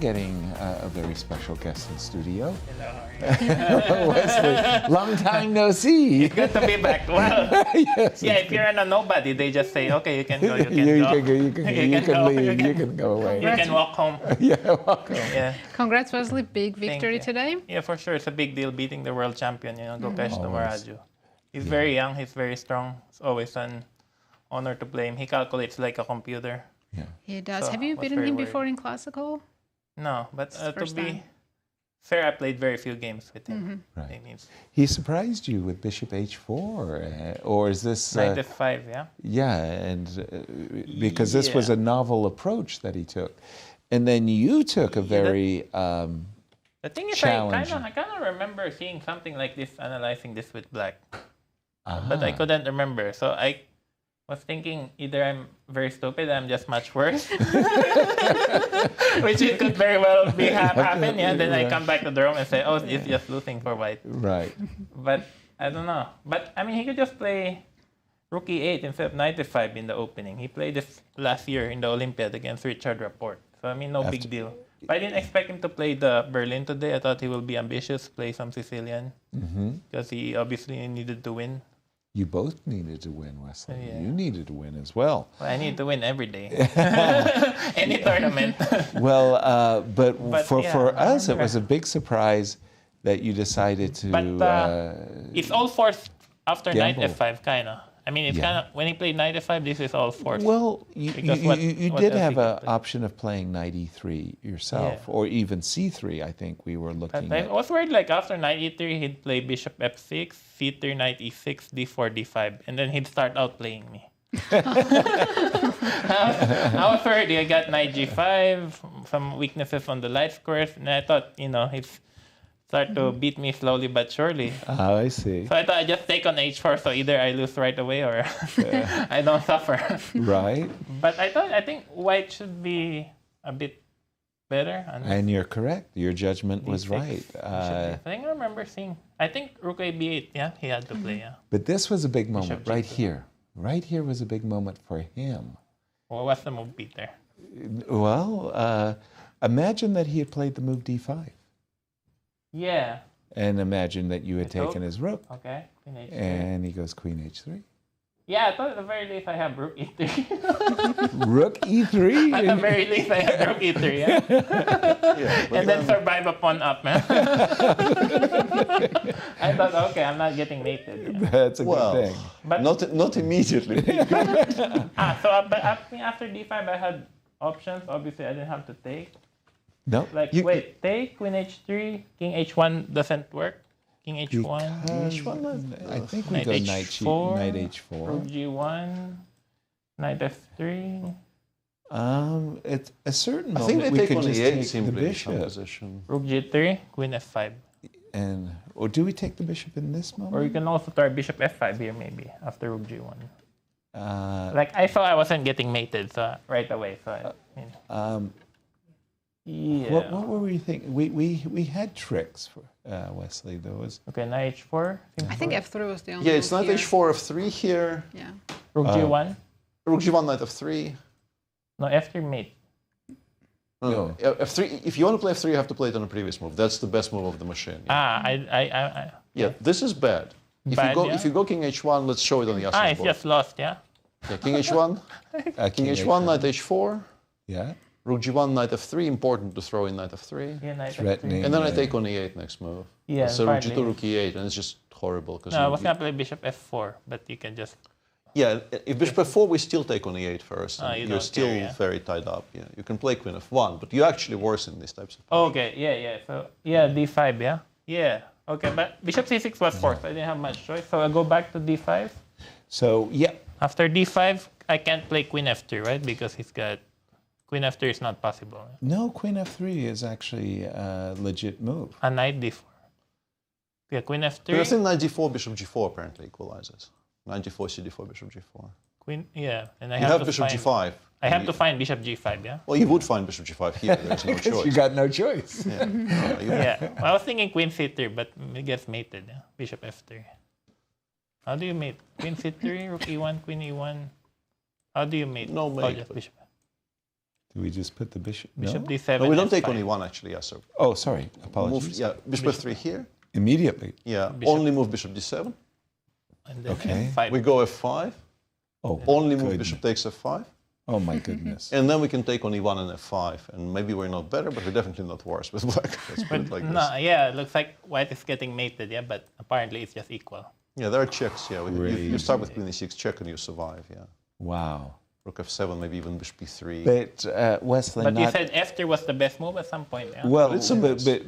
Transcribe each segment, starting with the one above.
Getting a very special guest in studio. Hello. Wesley, long time no see. It's good to be back. Well, Yes, yeah, if you're a nobody, they just say, okay, you can go, you can you go. can go, you can leave, you can go away. You can walk home. Yeah, welcome. Yeah. Congrats, Wesley. Big victory you. today. Yeah, for sure. It's a big deal beating the world champion, Gukesh Always. He's very young, he's very strong. It's always an honor to play him. He calculates like a computer. Yeah. He does. So, Have you was beaten very him worried. before in classical? No, but to first be time. fair, I played very few games with him. Right. It means He surprised you with Bishop H4, or is this? 95, yeah? Yeah, and because this was Yeah. a novel approach that he took, and then you took a very The thing is, challenging. I kind of remember seeing something like this, analyzing this with black, Ah. but I couldn't remember. So I was thinking either I'm very stupid, I'm just much worse, which it could very well be happen. Yeah, then I come back to the room and say, oh, it's just losing for white. right. But I don't know. But I mean, he could just play rookie 8 instead of 95 in the opening. He played this last year in the Olympiad against Richard Rapport. So I mean, no big deal. But I didn't expect him to play the Berlin today. I thought he will be ambitious, play some Sicilian, because he obviously needed to win. You both needed to win, Wesley. Yeah. You needed to win as well. Well, I need to win every day, any tournament. Well, but for yeah, I us, it was a big surprise that you decided to. But it's all forced after knight gamble. f5, kind of. I mean, it's Yeah. kind of when he played knight f5, this is all forced. well, you Because what did else have he an could play? option of playing knight e3 yourself, Yeah. or even c3. I think we were looking But I at. was worried, like, after knight e3, he'd play bishop f6, c3, knight e6, d4, d5, and then he'd start outplaying me. I was worried. I got knight g5, some weaknesses on the light squares, and I thought, he'd start to beat me slowly but surely. Ah, I see. So I thought I'd just take on h4, so either I lose right away or I don't suffer. Right, But I think white should be a bit better. and you're correct. Your judgment was D6. right. I think I remember seeing. I think rook a b8. Yeah, he had to play. Yeah. But this was a big moment Bishop right G2. here. Right here was a big moment for him. What was the move, Peter? Well, imagine that he had played the move d5, Yeah. and imagine that you had I thought- taken his rook, Okay. Queen h3. and he goes queen h3. Yeah, I thought at the very least I have rook e3. Rook e3. At the very least I have rook e3. Yeah. And then survive upon up, man. I thought, okay, I'm not getting mated. Yeah. That's a Well, good thing. But not immediately. but after d5 I had options. Obviously I didn't have to take. No, Like, wait, take queen h3, king h1 doesn't work. King h1, I think we Knight go H4, knight rook h4. g1, knight f3, At a certain I moment, think they we take could on just e8 take the simply in some bishop. position. rook g3, queen f5. Or do we take the bishop in this Or you moment? can also try bishop f5 here maybe, after rook g1. Uh, Like, I saw I wasn't getting mated so right away, so yeah. what were we thinking? We had tricks for Wesley. There was Okay, knight h4, I think F3 was the only Yeah, it's move knight here. h4, f3 here. Yeah. rook g1. Rook g1, knight f3. No, f3 mate. No. F3. If you want to play f3, you have to play it on a previous move. That's the best move of the machine. Yeah, I yeah this is bad. Bad, yeah? If you go king h1, let's show it on the Yassin it's board. just lost, yeah? Yeah, king h1, king h1, knight h4, yeah, rook g1, knight f3. Important to throw in knight f3. Yeah, knight Threatening. f3. And then I take on e8 next move. Yeah, So rook partly. g2, rook e8, and it's just horrible because No, I was gonna play bishop f4, but you can just. yeah, if bishop f4, we still take on e8 first. and you you're don't still care, yeah. very tied up. Yeah, you can play queen f1, but you actually worsen these types of. Okay, yeah. So yeah, d5, yeah. Yeah. Okay, but bishop c6 was forced. I didn't have much choice, so I go back to d5. So yeah, After d5, I can't play queen f3, right? Because he's got queen f3 is not possible. no, queen f3 is actually a legit move. A knight d4. Yeah, queen But I f3. think knight d4, bishop g4 apparently equalizes. Knight d4, cd4, bishop g4. Queen, yeah, and I You have have to bishop find. g5. I have to find bishop g5, yeah. Well, you would find bishop g5 here. There's no Because choice. you got no choice. Yeah. Yeah, I was thinking queen c3, but it gets mated. Yeah? Bishop f3. How do you mate? Queen c3, rook e1, queen e1. How do you mate? No Oh, mate, just but- bishop. Do we just put the bishop? Bishop No? d7. No, we don't take f5. on e1 actually. Yeah, so Oh, sorry. move. Apologies. Yeah, bishop f3 here. Immediately. Yeah, Bishop. only move bishop d7. And then Okay. f5. We go f5. Oh, Only move goodness. bishop takes f5. Oh, my goodness. And then we can take on e1 and f5. And maybe we're not better, but we're definitely not worse with black. Let's put it like No, this. yeah, it looks like white is getting mated, yeah, but apparently it's just equal. Yeah, there are checks. Yeah, you start with Crazy. queen e6 check and you survive. Yeah, Wow. rook f7, maybe even bishop b3. But Wesley, But you not... said f3 was the best move at some point, yeah? Well, It's a but the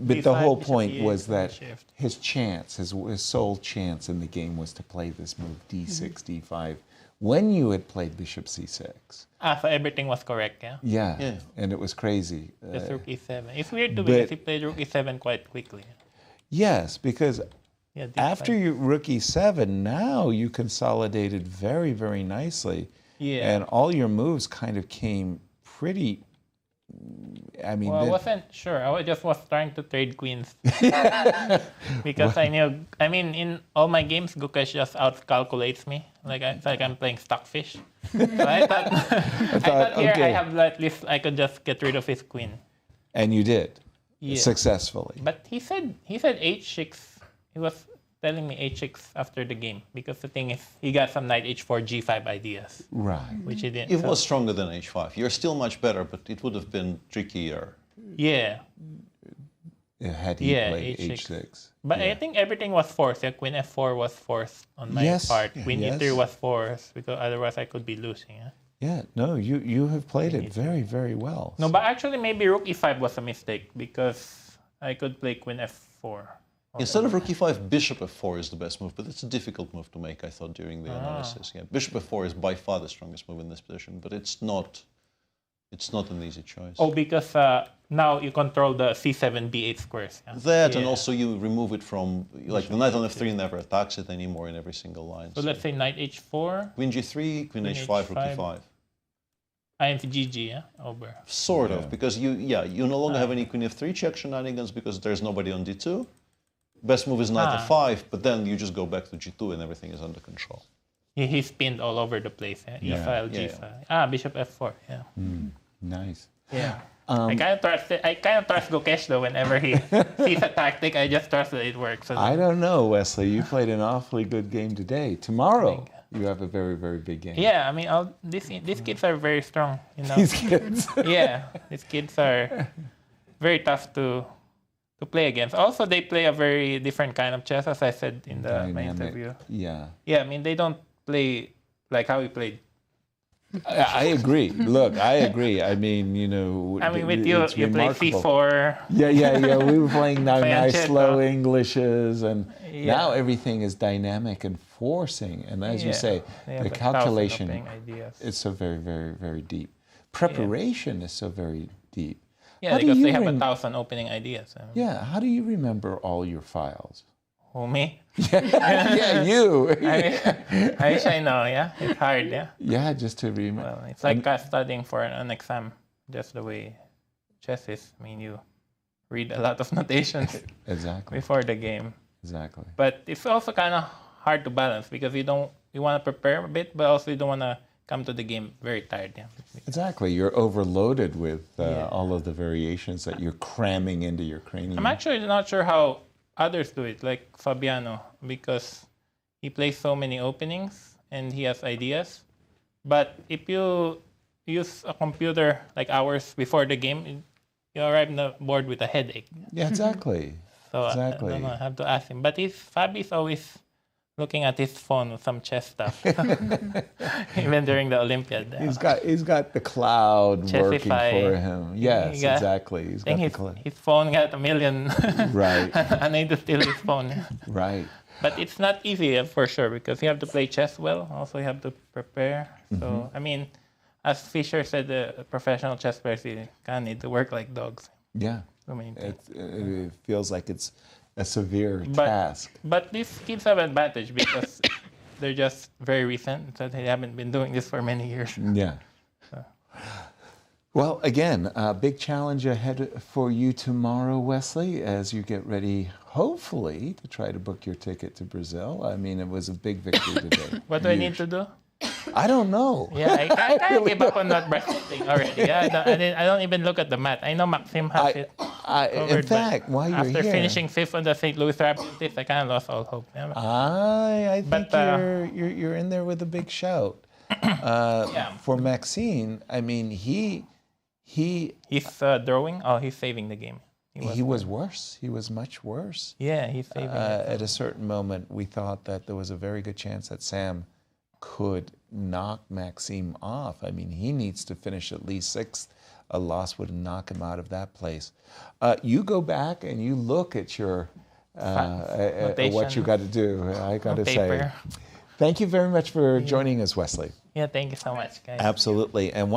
B5, whole bishop point E8, was that shift. his chance, his sole chance in the game was to play this move d6, d5, when you had played bishop c6. So everything was correct, yeah? Yeah, Yeah. and it was crazy. Just rook e7. It's weird too but- because he played rook e7 quite quickly. Yes, because Yeah, d5. after you rook e7, now you consolidated very, very nicely. Yeah. And all your moves kind of came pretty, I mean, Well, I they- wasn't sure. Just was trying to trade queens. Because I knew, I mean, in all my games, Gukesh just outcalculates me. It's like I'm playing stockfish. So I thought, I thought here okay. I have at least I could just get rid of his queen. and you did Yeah. successfully. But he said h6. He was telling me h6 after the game because the thing is he got some knight h4 g5 ideas, Right. which he didn't. It so- was stronger than h5. You're still much better, but it would have been trickier. Yeah. Had he Yeah, played H6. h6. But I think everything was forced. Yeah, queen f4 was forced on my Yes, part. Queen yes. e3 was forced because otherwise I could be losing. Yeah? Yeah, no, you have played it very, very well. No, but actually maybe rook e5 was a mistake because I could play queen f4. Instead of rook e5, bishop f4 is the best move, but it's a difficult move to make, I thought, during the analysis. Yeah, bishop f4 is by far the strongest move in this position, but it's not an easy choice. Oh, because now you control the c7 b8 squares. Yeah? That, and Yeah. also you remove it from, like, the knight on f3 never attacks it anymore in every single line. So let's say knight h4, Queen g3, queen h5, rook h5. e5. I'm GG, yeah, over. Sort Yeah. of, because you no longer have any queen f3 check shenanigans because there's nobody on d2. Best move is knight f5, but then you just go back to g2 and everything is under control. He's pinned all over the place. Yeah? Yeah. E-file, Yeah, G-file. Bishop f4, yeah. Nice. Yeah. I kind of trust Gukesh though. Whenever he sees a tactic, I just trust that it works. So I don't know, Wesley. You played an awfully good game today. Tomorrow, you have a very, very big game. yeah, I mean, these kids are very strong. You know. These kids. Yeah, these kids are very tough to play against. Also, they play a very different kind of chess, as I said in my interview. Yeah. Yeah, I mean, they don't play like how we played. I agree. Look, I agree. I mean, I mean, with you, it's you play remarkable. C4. Yeah. We were playing now nice, Pancetta. slow Englishes, and Yeah. now everything is dynamic and forcing. And as you Yeah, say, they have the 1,000 calculation opening ideas. is so very, very, very deep. Preparation is so very deep. Yeah, How do because you they have rem- 1,000 opening ideas. I mean, Yeah. How do you remember all your files? who, me? Yeah, you. I wish I know, yeah? It's hard, yeah? Yeah, just to remember. Well, it's like studying for an exam, just the way chess is. I mean, you read a lot of notations Exactly. before the game. Exactly. But it's also kind of hard to balance because you want to prepare a bit, but also you don't want to come to the game very tired. Yeah. Exactly. You're overloaded with Yeah. all of the variations that you're cramming into your cranium. I'm actually not sure how others do it, like Fabiano, because he plays so many openings and he has ideas. But if you use a computer like hours before the game, you arrive on the board with a headache. Yeah, exactly. So Exactly. I don't know, I have to ask him. But Fabi's always looking at his phone with some chess stuff, even during the Olympiad. He's got the cloud working Chessify. for him. Yes, got- exactly. He's I think got the his, cloud. his phone got 1 million. Right. I need to steal his phone. Right. But it's not easy for sure because you have to play chess well. Also, you have to prepare. So, Mm-hmm. I mean, as Fischer said, the professional chess players you kind of need to work like dogs. Yeah. So many things. It feels like it's a severe But- task. But these kids have advantage because they're just very recent. So they haven't been doing this for many years. Yeah. Well, again, a big challenge ahead for you tomorrow, Wesley, as you get ready, hopefully, to try to book your ticket to Brazil. I mean, it was a big victory today. What do I need to do? I don't know. Yeah, I can't give up on that breastfeeding already. I don't even look at the mat. I know Maxim has it. In covered, fact, while you're after here, finishing 5th on the St. Louis Raptors, I kind of lost all hope. Yeah. I think But, you're in there with a big shout. For Maxine, I mean, he's throwing. Oh, he's saving the game. he was worse. He was much worse. Yeah, he's saving it. At a certain moment, we thought that there was a very good chance that Sam could knock Maxime off. I mean, he needs to finish at least 6th. A loss would knock him out of that place. You go back and you look at your what you got to do. I got to say, thank you very much for joining us, Wesley. Yeah, thank you so much, guys. Absolutely. And